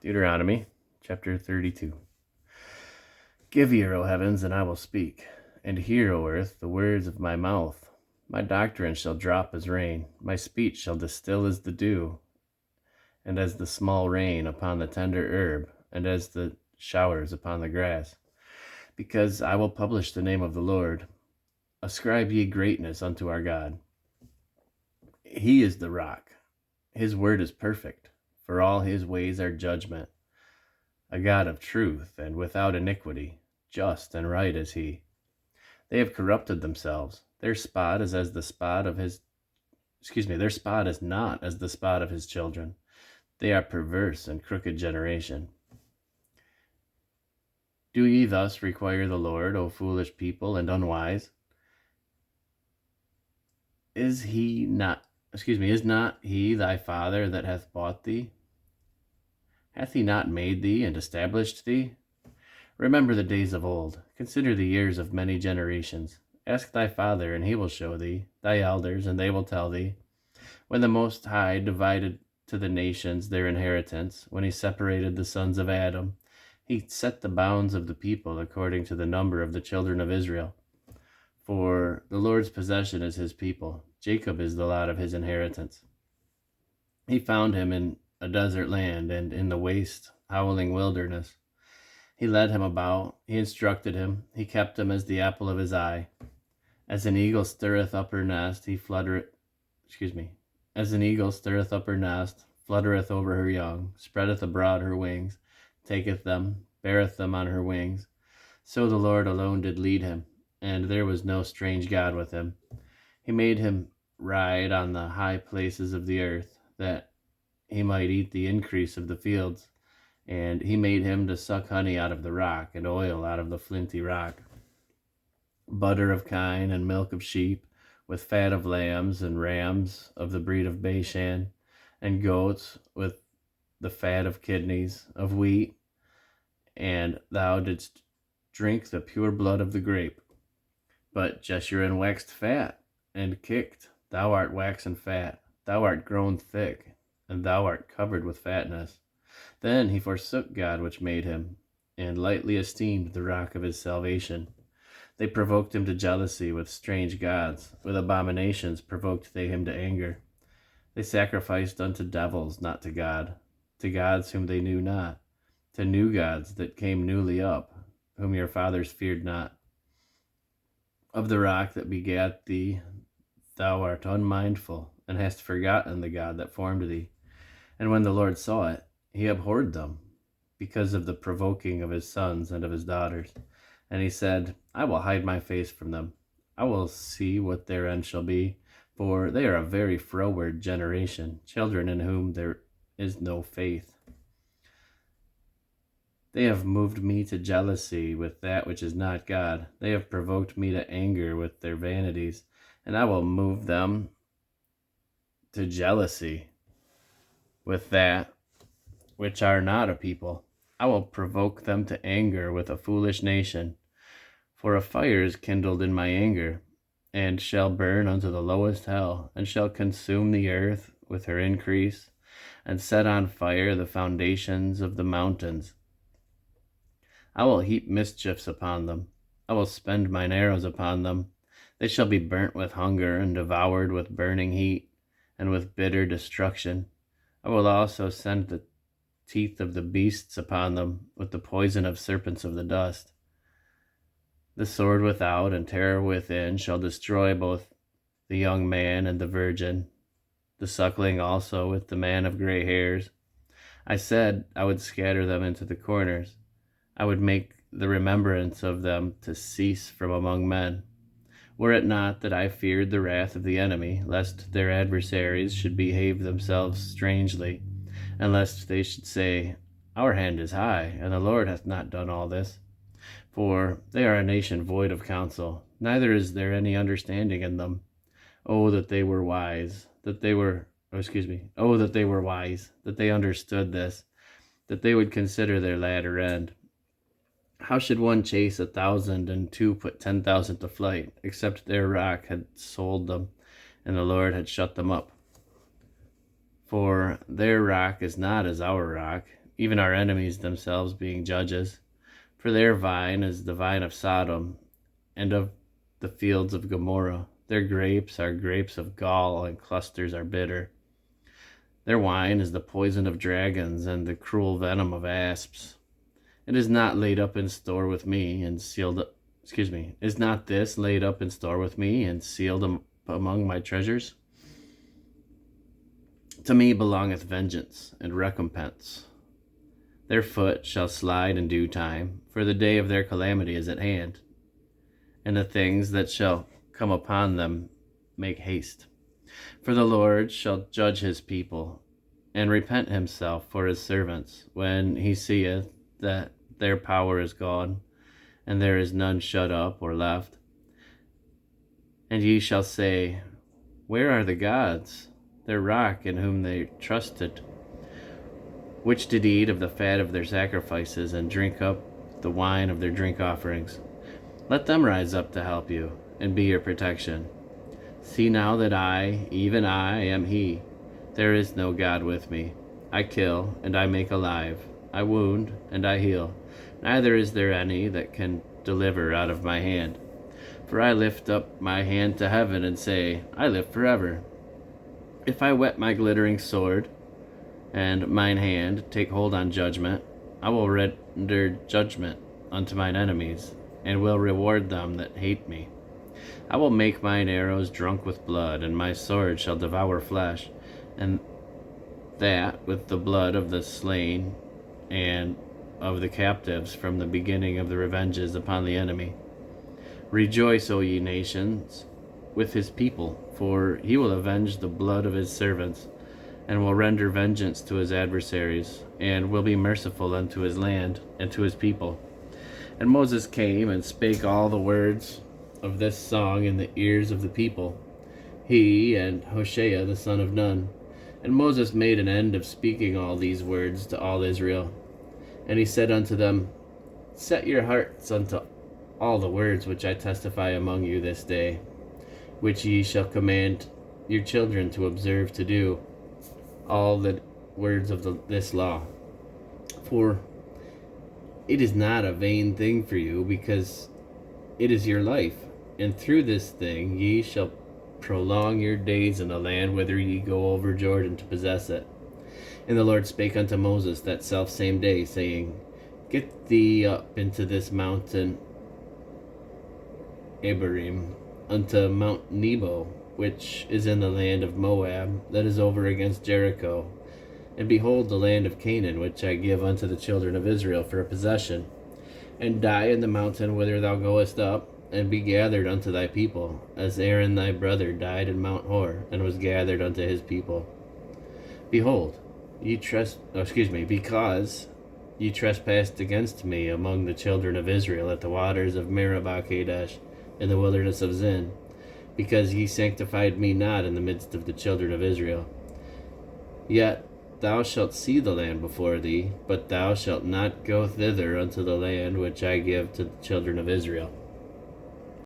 Deuteronomy chapter 32. Give ear, O heavens, and I will speak, and hear, O earth, the words of my mouth. My doctrine shall drop as rain, my speech shall distill as the dew, and as the small rain upon the tender herb, and as the showers upon the grass. Because I will publish the name of the Lord. Ascribe ye greatness unto our God. He is the rock. His word is perfect, for all his ways are judgment. A God of truth and without iniquity, just and right is he. They have corrupted themselves. Their spot is as the spot of his their spot is not as the spot of his children. They are perverse and crooked generation. Do ye thus require the Lord, O foolish people and unwise? Is not he thy father that hath bought thee? Hath he not made thee and established thee? Remember the days of old. Consider the years of many generations. Ask thy father, and he will show thee, thy elders, and they will tell thee. When the Most High divided to the nations their inheritance, when he separated the sons of Adam, he set the bounds of the people according to the number of the children of Israel. For the Lord's possession is his people. Jacob is the lot of his inheritance. He found him in a desert land and in the waste, howling wilderness. He led him about, he instructed him, he kept him as the apple of his eye. As an eagle stirreth up her nest, as an eagle stirreth up her nest, fluttereth over her young, spreadeth abroad her wings, taketh them, beareth them on her wings. So the Lord alone did lead him, and there was no strange God with him. He made him ride on the high places of the earth, that he might eat the increase of the fields. And he made him to suck honey out of the rock, and oil out of the flinty rock, butter of kine and milk of sheep, with fat of lambs and rams of the breed of Bashan, and goats with the fat of kidneys, of wheat, and thou didst drink the pure blood of the grape. But Jeshurun waxed fat, and kicked, thou art waxen fat, thou art grown thick, and thou art covered with fatness. Then he forsook God which made him, and lightly esteemed the rock of his salvation. They provoked him to jealousy with strange gods. With abominations provoked they him to anger. They sacrificed unto devils, not to God, to gods whom they knew not, to new gods that came newly up, whom your fathers feared not. Of the rock that begat thee thou art unmindful, and hast forgotten the God that formed thee. And when the Lord saw it, he abhorred them, because of the provoking of his sons and of his daughters. And he said, I will hide my face from them. I will see what their end shall be, for they are a very froward generation, children in whom there is no faith. They have moved me to jealousy with that which is not God. They have provoked me to anger with their vanities, and I will move them to jealousy with that which are not a people. I will provoke them to anger with a foolish nation. For a fire is kindled in my anger, and shall burn unto the lowest hell, and shall consume the earth with her increase, and set on fire the foundations of the mountains. I will heap mischiefs upon them. I will spend mine arrows upon them. They shall be burnt with hunger, and devoured with burning heat, and with bitter destruction. I will also send the teeth of the beasts upon them, with the poison of serpents of the dust. The sword without and terror within shall destroy both the young man and the virgin, the suckling also with the man of gray hairs. I said I would scatter them into the corners. I would make the remembrance of them to cease from among men. Were it not that I feared the wrath of the enemy, lest their adversaries should behave themselves strangely, and lest they should say, Our hand is high, and the Lord hath not done all this. For they are a nation void of counsel, neither is there any understanding in them. Oh, that they were wise, that they understood this, that they would consider their latter end. How should one chase 1,000 and two put 10,000 to flight, except their rock had sold them, and the Lord had shut them up? For their rock is not as our rock, even our enemies themselves being judges. For their vine is the vine of Sodom, and of the fields of Gomorrah. Their grapes are grapes of gall, and clusters are bitter. Their wine is the poison of dragons, and the cruel venom of asps. It is not laid up in store with me, and sealed up. Is not this laid up in store with me, and sealed among my treasures? To me belongeth vengeance and recompense. Their foot shall slide in due time, for the day of their calamity is at hand, and the things that shall come upon them make haste. For the Lord shall judge his people, and repent himself for his servants, when he seeth that their power is gone, and there is none shut up or left. And ye shall say, Where are the gods, their rock in whom they trusted, which did eat of the fat of their sacrifices, and drink up the wine of their drink offerings? Let them rise up to help you, and be your protection. See now that I, even I, am he. There is no God with me. I kill, and I make alive. I wound, and I heal. Neither is there any that can deliver out of my hand. For I lift up my hand to heaven, and say, I live forever. If I whet my glittering sword, and mine hand take hold on judgment, I will render judgment unto mine enemies, and will reward them that hate me. I will make mine arrows drunk with blood, and my sword shall devour flesh, and that with the blood of the slain and of the captives from the beginning of the revenges upon the enemy. Rejoice, O ye nations, with his people, for he will avenge the blood of his servants, and will render vengeance to his adversaries, and will be merciful unto his land and to his people. And Moses came and spake all the words of this song in the ears of the people, he and Hoshea the son of Nun. And Moses made an end of speaking all these words to all Israel. And he said unto them, Set your hearts unto all the words which I testify among you this day, which ye shall command your children to observe to do, all the words of this law. For it is not a vain thing for you, because it is your life, and through this thing ye shall prolong your days in the land whither ye go over Jordan to possess it. And the Lord spake unto Moses that selfsame day, saying, Get thee up into this mountain Abarim, unto Mount Nebo, which is in the land of Moab, that is over against Jericho. And behold the land of Canaan, which I give unto the children of Israel for a possession. And die in the mountain whither thou goest up, and be gathered unto thy people, as Aaron thy brother died in Mount Hor, and was gathered unto his people. Behold, because ye trespassed against me among the children of Israel at the waters of Meribah Kadesh, in the wilderness of Zin, because ye sanctified me not in the midst of the children of Israel. Yet thou shalt see the land before thee, but thou shalt not go thither unto the land which I give to the children of Israel.